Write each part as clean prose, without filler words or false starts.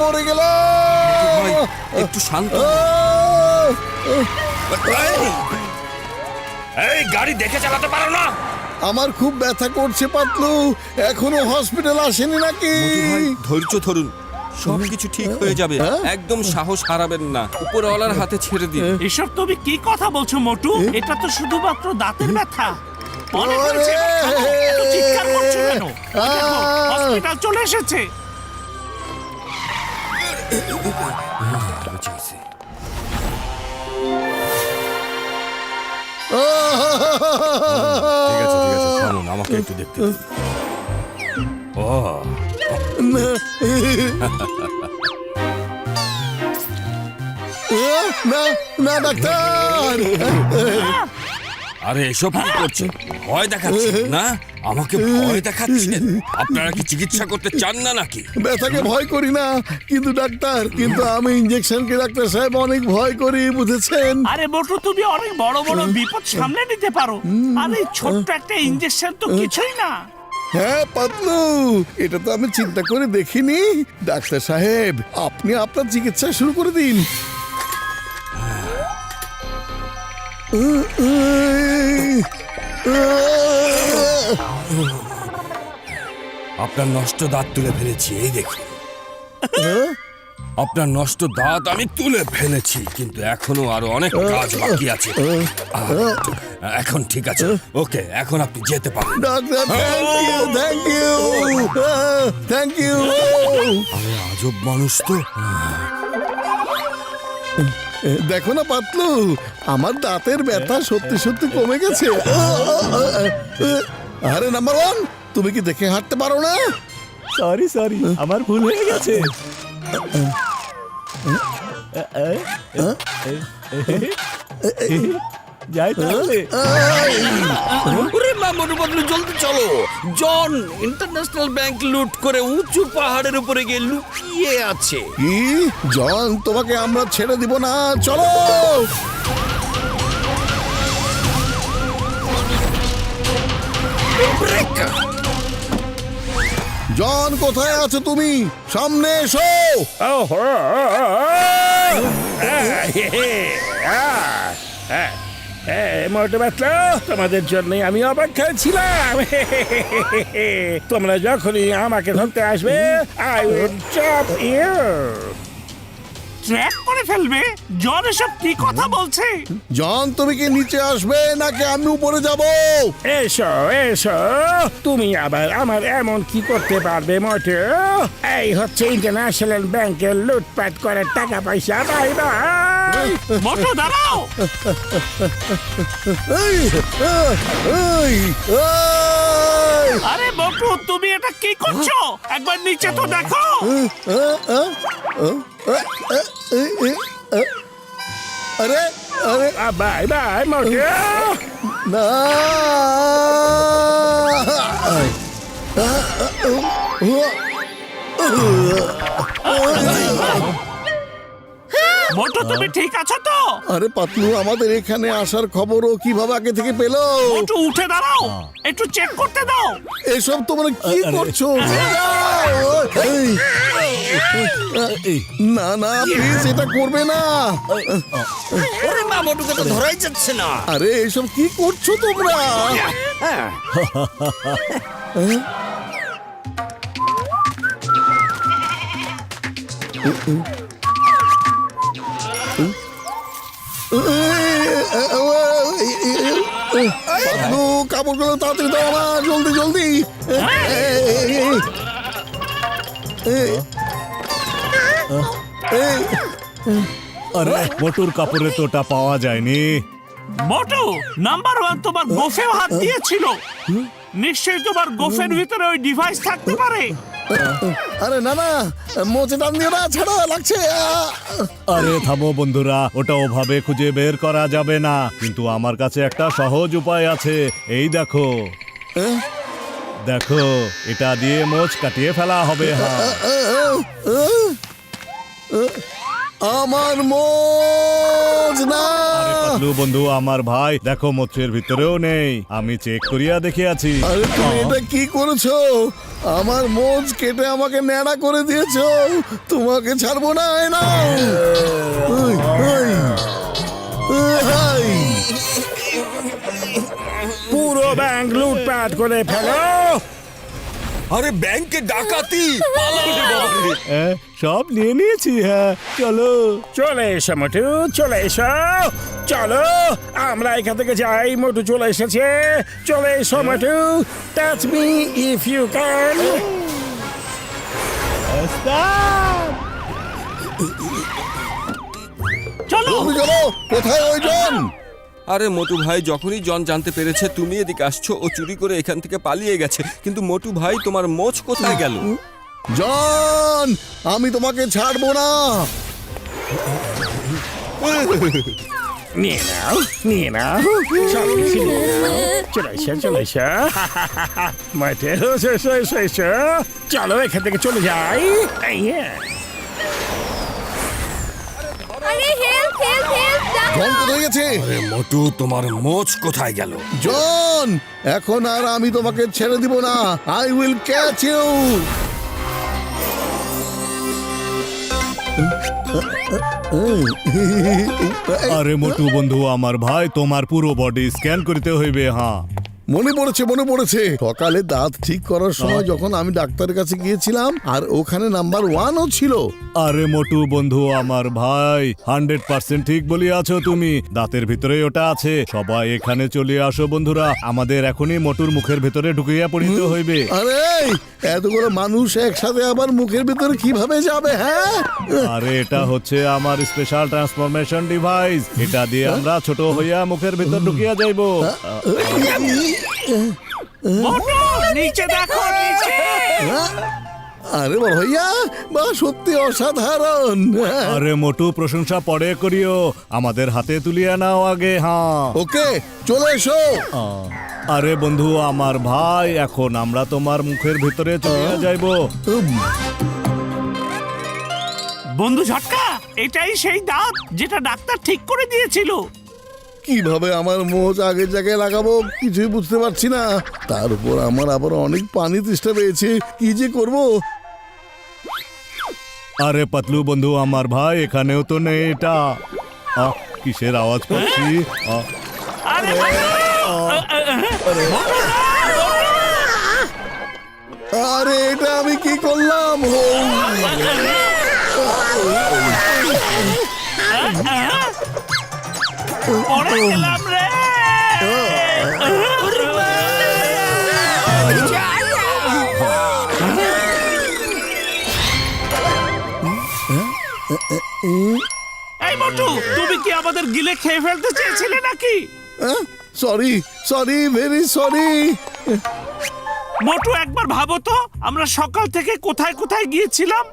মরে গেল। একটু শান্ত। এই গাড়ি দেখে চালাতে পারো না? আমার খুব ব্যথা করছে পাতলু, এখনো হসপিটাল আসেনি নাকি? ধৈর্য ধরুন, সবকিছু ঠিক হয়ে যাবে। একদম সাহস হারাবেন না, উপরওয়ালার হাতে ছেড়ে দিন। এসব তুমি কি কথা বলছো মোটু? এটা তো শুধুমাত্র দাঁতের ব্যথা। অনেক হয়েছে, এত চিৎকার করছো কেন? দেখো, হসপিটাল চলে এসেছে। ঠিক আছে ঠিক আছে, থামুন, আমাকে একটু দেখতে দিন। ও না না ডাক্তার, আরে এসব কি করছেন? ভয় দেখাচ্ছেন না? আমাকে ভয় দেখাচ্ছেন? আপনারা কি চিকিৎসা করতে চান না নাকি? ব্যথাকে ভয় করি না, কিন্তু ডাক্তার, কিন্তু আমি ইঞ্জেকশনকে ডাক্তার সাহেব অনেক ভয় করি, বুঝেছেন? আরে মোটু, তুমি অনেক বড় বড় বিপদ সামলে নিতে পারো, আর এই ছোট্ট একটা ইঞ্জেকশন তো কিছুই না। হ্যাঁ পাতলু, এটা তো আমি চিন্তা করে দেখিনি। ডাক্তার সাহেব, আপনি আপনার চিকিৎসা শুরু করে দিন। আপনার নষ্ট দাঁত তুলে ফেলেছি, এই দেখুন। আপনার নষ্ট দাঁত আমি তুলে ফেলেছি, কিন্তু এখনো আরো অনেক কাজ বাকি আছে। এখন ঠিক আছে, ওকে, এখন আপনি যেতে পারেন। Doctor, thank you, thank you. আরে আজব মানুষ তো। দেখো না পাতলু, আমার দাঁতের ব্যথা সত্যি সত্যি কমে গেছে। আরে নাম্বার ওয়ান, তুমি কি দেখে হাঁটতে পারো না? সরি আমার ভুল হয়ে গেছে। যাই তাহলে। ওরে মামুর বদলে জলদি চলো। জন ইন্টারন্যাশনাল ব্যাংক লুট করে উঁচু পাহাড়ের উপরে গিয়ে লুকিয়ে আছে। কি জন, তোমাকে আমরা ছেড়ে দিব না, চলো। জন, কোথায় আছো তুমি? সামনে এসো। মোটু বাতলো, তোমাদের জন্যই আমি অপেক্ষায় ছিলাম। তোমরা যখনই আমাকে ধরতে আসবে, I will trap you. Track করে ফেলবে? জন এসব কি কথা বলছে? জন, তুমি কি নিচে আসবে নাকি আমি উপরে যাব? এসো এসো, তুমি আবার আমার এমন কি করতে পারবে মোটু? এই হচ্ছে ইন্টারন্যাশনাল ব্যাংকের লুটপাট করার টাকা পয়সা। Bye bye. মোটু দাঁড়াও। এই, এই, এই। আরে মোটু, তুমি এটা কি করছো? একবার নিচে তো দেখো। আরে আরে বাই বাই মোটু। না, মোটু, তুমি ঠিক আছো তো? আরে পাতলু, আমাদের এখানে আসার খবরও কিভাবে আগে থেকে পেলো? মোটু উঠে দাঁড়াও, একটু চেক করতে দাও। এসব তোমরা কি করছো? এই, না না, প্লিজ এটা করবে না। ওরে মা, মোটুকে তো ধরাই যাচ্ছে না। আরে এসব কি করছো তোমরা? পাতলু, কাপড়গুলো তাড়াতাড়ি দাও আমার, জলদি জলদি। আরে মোটুর কাপড়ে তোটা পাওয়া যায়নি। মোটু, নাম্বার ওয়ান তোমার গোফেও হাত দিয়েছিল। নিশ্চয়ই তোমার গোফের ভিতরে ওই ডিভাইস থাকতে পারে। আরে না না, মোচে টান দিও না, ছাড়ো, লাগছে। আরে থামো বন্ধুরা, ওটা ওভাবে খুঁজে বের করা যাবে না, কিন্তু আমার কাছে একটা সহজ উপায় আছে। এই দেখো, দেখো, এটা দিয়ে মোচ কাটিয়ে ফেলা হবে। হ্যাঁ, আমার মোজ না। পাতলু বন্ধু আমার ভাই দেখো মোচের ভিতরেও নেই, আমি চেক করিয়া দেখিয়াছি। আরে তুমি এটা কি করেছো? আমার মোজ কেটে আমাকে ন্যাড়া করে দিয়েছো। তোমাকে ছাড়বো না। এই নাও। ওই, ওই, ওই। পুরো ব্যাংক লুটপাট করে ফেলো। আরে ব্যাংকে ডাকাতি! সব নিয়ে নিয়েছি। হ্যাঁ চলো। চলে এসো মোটু, চলে এসো। চলো আমরা এখান থেকে যাই। মোটু চলে এসেছে। চলে এসো Motu. Touch me if you can. চলো তুমি চলো। কোথায় ওই জন? আরে মোটু ভাই, যখনই জন জানতে পেরেছে তুমি এদিকে আসছো, ও চুরি করে এখান থেকে পালিয়ে গেছে। কিন্তু মোটু ভাই, তোমার মোচ কোথায় গেল? জন, আমি তোমাকে ছাড়বো না। নিয়ে নাও, নিয়ে নাও। সব কিছু নিয়ে নাও। চলে এসো, চলে এসো। মোটু এসো, এসো, এসো, এসো। চলো এখান থেকে চলে যাই। এই, আরে হেল্প হেল্প হেল্প জন কোথায় গেছে? আরে মোটু, তোমার মোচ কোথায় গেল? জন, এখন আর আমি তোমাকে ছেড়ে দিব না। I will catch you. আরে মোটু বন্ধু আমার ভাই, তোমার পুরো বডি স্ক্যান করিতে হইবে। হ্যাঁ মনে পড়েছে, মনে পড়েছে। সকালে দাঁত ঠিক করার সময় যখন আমি ডাক্তারের কাছে গিয়েছিলাম, আর ওখানে নাম্বার 1ও ছিল। আরে মোটু বন্ধু আমার ভাই, 100% ঠিক বলিয়াছো তুমি। দাঁতের ভিতরে ওটা আছে। সবাই এখানে চলে আসো বন্ধুরা, আমাদের এখনই মোটুর মুখের ভিতরে ঢুকিয়া পড়িতে হইবে। আরে এতগুলো মানুষ একসাথে আবার মুখের ভিতরে কিভাবে যাবে? হ্যাঁ, আরে এটা হচ্ছে আমার স্পেশাল ট্রান্সফরমেশন ডিভাইস। এটা দিয়ে আমরা ছোট হইয়া মুখের ভিতর ঢুকিয়া যাইবো। মোটু নিচে দেখো, নিচে। আরে বড় ভাইয়া, বা সত্যি অসাধারণ। আরে মোটু প্রশংসা পরে করিও, আমাদের হাতে তুলিয়া নাও আগে। হ্যাঁ ওকে, চলে এসো। আরে বন্ধু আমার ভাই, এখন আমরা তোমার মুখের ভিতরে চলিয়া যাইবো। বন্ধু ঝটকা, এটাই সেই দাঁত যেটা ডাক্তার ঠিক করে দিয়েছিল। কিভাবে আমার মোজ আগের জায়গায় লাগাবো কিছুই বুঝতে পারছি না। তার উপর আমার আবার অনেক পানি তৃষ্ণা পেয়েছে। কি যে করব? আরে পাতলু বন্ধু আমার ভাই, এখানেও তো নেই এটা। কিসের আওয়াজ পাচ্ছি? আরে মোটু! আরে এটা আমি কি করলাম? পড়ে গেলাম রে। এই মোটু, তুমি কি আমাদের গিলে খেয়ে ফেলতে চেয়েছিলে নাকি? Sorry, sorry, very sorry. Motu একবার ভাবো তো, আমরা সকাল থেকে কোথায় কোথায় গিয়েছিলাম।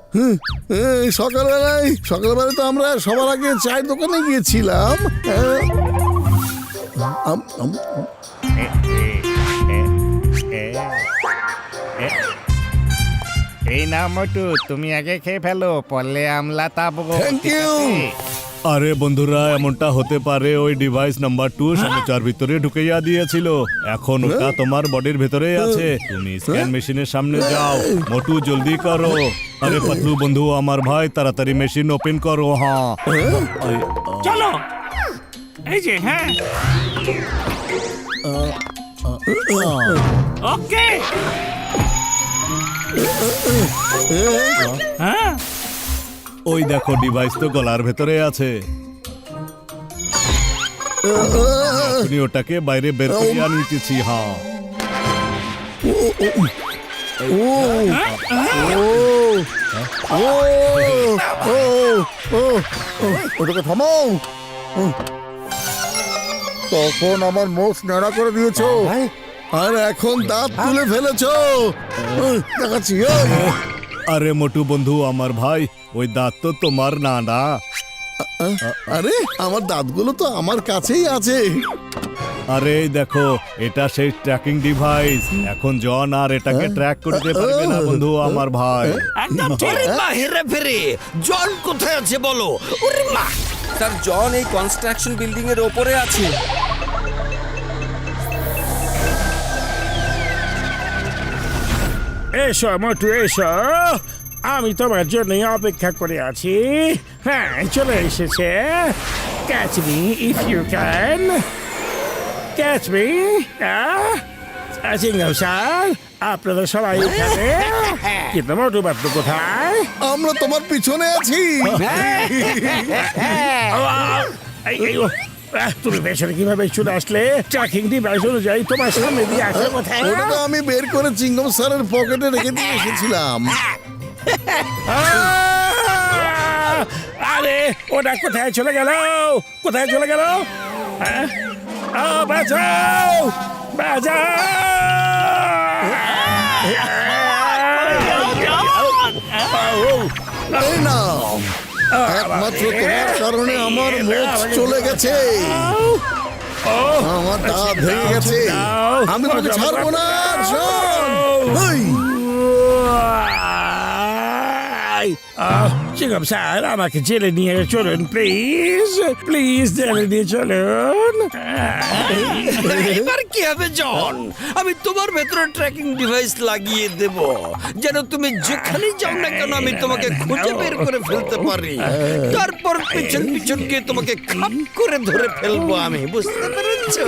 সকালবেলায় তো আমরা সবার আগে চায়ের দোকানে গিয়েছিলাম। এই না মোটু, তুমি আগে খেয়ে ফেলো, পড়লে আমলা তাবো। Thank you. আরে বন্ধুরা, এমনটা হতে পারে ওই ডিভাইস নাম্বার 2 সমুচার ভিতরে ঢুকাইয়া দিয়েছিল। এখন ওটা তোমার বডির ভিতরে আছে। তুমি স্ক্যান মেশিনের সামনে যাও। মোটু জলদি করো। আরে পাতলু বন্ধু আমার ভাই, তাড়াতাড়ি মেশিন ওপেন করো। হ্যাঁ চলো, এই যে। হ্যাঁ, ওকে। হ্যাঁ, ওই দেখো ডিভাইস তো গলার ভেতরে আছে। তুমি ওটাকে বাইরে বের করিয়া নিতেছি। হ্যাঁ ওটাকে থামাও। তখন আমার মোষ নাড়া করে দিয়েছো, আর এখন দাঁত তুলে ফেলেছো। দেখাচ্ছি। আরে মোটু বন্ধু আমার ভাই, ওই দাঁত তো তোমার না। না আরে আমার দাঁতগুলো তো আমার কাছেই আছে। আরে এই দেখো, এটা সেই ট্র্যাকিং ডিভাইস। এখন জন আর এটাকে ট্র্যাক করতে পারবে না বন্ধু আমার ভাই। একদম ঠিক। ওরে মা হেরে ফেরে, জন কোথায় আছে বলো? ওরে মা, স্যার জন এই কনস্ট্রাকশন বিল্ডিং এর ওপরে আছে। এসো মোটু এসো, আমি তোমার জন্যই অপেক্ষা করে আছি। হ্যাঁ, চলে এসেছে। Catch me if you can, catch me. Singh sir, আপনারা সবাই এখানে, কিন্তু মোটু বাট্টু কোথায়? আমরা তোমার পিছনে আছি। তুমি পেছনে কিভাবে চলে আসলে? ট্র্যাকিং ডিভাইস অনুযায়ী তোমার সামনে দিয়ে আসলে কোথায়? ওটা তো আমি বের করে চিংগম স্যারের পকেটে রেখে দিয়ে এসেছিলাম। আরে ওটা কোথায় চলে গেল? কোথায় চলে গেল? বাঁচাও, বাঁচাও! এই নাও, একমাত্র তোমার কারণে আমার মোচ চলে গেছে, আমার দাঁত ভেঙে গেছে। আমি তোমাকে ছাড়বো না, শোন। এই, চিংগম স্যার, আমাকে জেলে নিয়ে চলুন প্লিজ, প্লিজ জেলে নিয়ে চলুন। এবার কি হবে জন? আমি তোমার ভেতরে ট্র্যাকিং ডিভাইস লাগিয়ে দেব, যেন তুমি যেখানে যাও না কেন আমি তোমাকে খুঁজে বের করে ফেলতে পারি। তারপর পিছন পিছন গিয়ে তোমাকে খাপ করে ধরে ফেলবো আমি, বুঝতে পেরেছো?